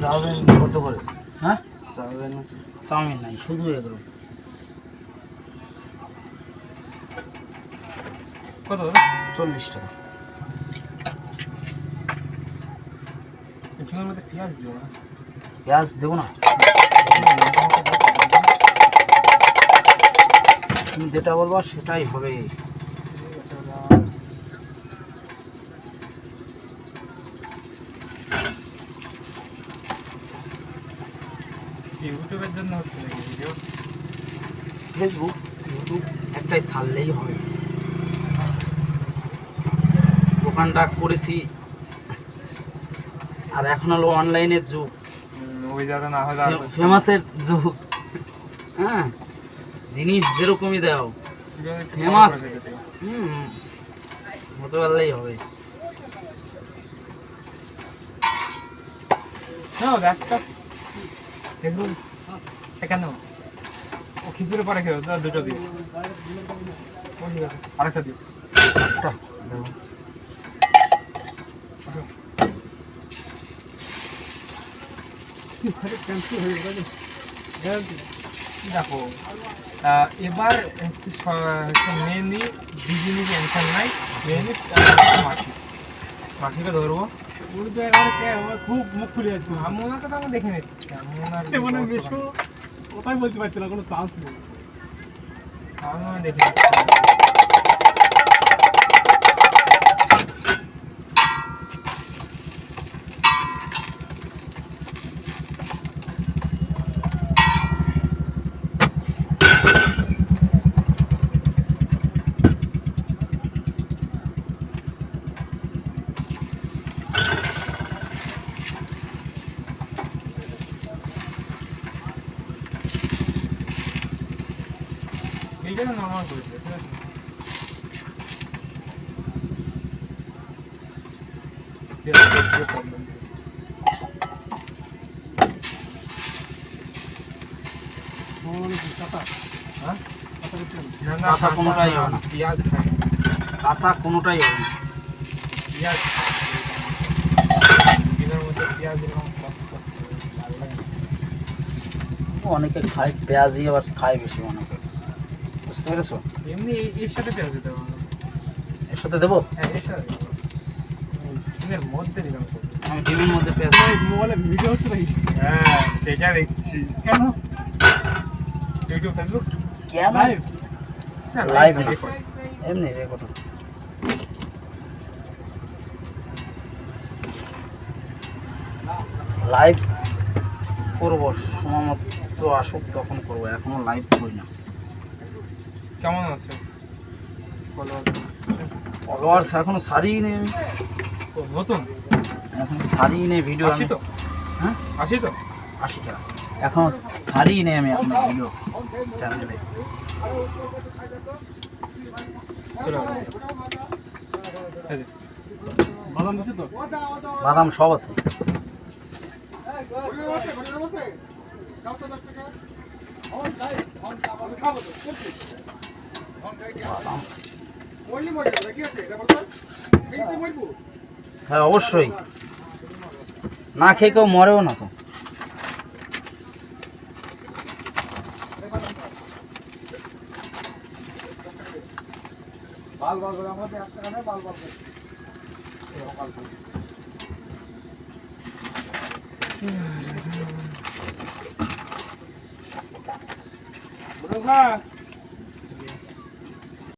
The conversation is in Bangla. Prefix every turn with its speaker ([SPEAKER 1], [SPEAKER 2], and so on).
[SPEAKER 1] চাউমিন কত করে?
[SPEAKER 2] হ্যাঁ
[SPEAKER 1] চাউমিন
[SPEAKER 2] নাই, শুধু এগুলো।
[SPEAKER 3] কত?
[SPEAKER 1] 40 টাকা।
[SPEAKER 3] ঝিঙের মধ্যে পেঁয়াজ দিও না।
[SPEAKER 2] পেঁয়াজ দেবো না, তুমি যেটা বলবো সেটাই হবে।
[SPEAKER 3] ইউটিউবের জন্য হচ্ছে নাকি ভিডিও?
[SPEAKER 2] ফেসবুক ইউটিউব একটাই ছাড়লেই হবে। দোকানটা করেছি, আর এখন হলো অনলাইনের যুগ,
[SPEAKER 3] ওই যাতে না হলে
[SPEAKER 2] ফেমাসের যুগ। হ্যাঁ, জিনিস যেরকমই দাও ফেমাস হতে পারলেই হবে।
[SPEAKER 3] কেন ও খিচুড়ি পরে খেয়ে দুটো দিই, আরেকটা দিই। দেখো এবার মেনলি বিজিনি টেনশন নাই, মেনলি মাছি, মাছিকে ধরবো। খুব মুখ খুলে যাচ্ছে। মোনাকে তো আমি দেখে নিচ্ছি, কোথায় বলতে পারছি না, কোনো চান্স নেই। আমি দেখে নিচ্ছি। এইটা নরমাল করেছে, ঠিক আছে?
[SPEAKER 2] কাঁচা কোনোটাই হবে না,
[SPEAKER 3] পেঁয়াজ খাই,
[SPEAKER 2] কাঁচা কোনোটাই হবে না।
[SPEAKER 3] পেঁয়াজ ডিমের মধ্যে পেঁয়াজ এরকম ভালো লাগে।
[SPEAKER 2] অনেকে খায় পেঁয়াজই, আবার খায় বেশি অনেকে, বুঝতে পেরেছো?
[SPEAKER 3] এমনি এর সাথে পেঁয়াজ দিতে পারবো,
[SPEAKER 2] এর সাথে দেবো?
[SPEAKER 3] হ্যাঁ এর সাথে ডিমের মধ্যে দিলাম।
[SPEAKER 2] আমি ডিমের মধ্যে পেঁয়াজ
[SPEAKER 3] মোবাইলে ভিডিও হচ্ছে নাকি? হ্যাঁ সেটা দেখছি। কেন ইউটিউব ফেসবুক
[SPEAKER 2] কেন
[SPEAKER 3] লাইভ?
[SPEAKER 2] লাইভ না, এমনি রেকর্ড হচ্ছে। লাইভ করবো, সময় মতো আসুক তখন করবো, এখনো লাইভ করি না।
[SPEAKER 3] কেমন আছে
[SPEAKER 2] ফলোয়ার্স এখনো ছাড়িয়ে নেই আমি,
[SPEAKER 3] নতুন?
[SPEAKER 2] এখন ছাড়িয়ে নেই ভিডিও।
[SPEAKER 3] 80 তো?
[SPEAKER 2] হ্যাঁ
[SPEAKER 3] 80 তো?
[SPEAKER 2] 80 টাকা এখন ছাড়িয়ে নেই আমি এখন ভিডিও চ্যানেলে।
[SPEAKER 3] বাদাম দিচ্ছি তো?
[SPEAKER 2] বাদাম সব আছে। হ্যাঁ অবশ্যই, না খেয়ে কেউ মরেও না তো।
[SPEAKER 3] হ্যাঁ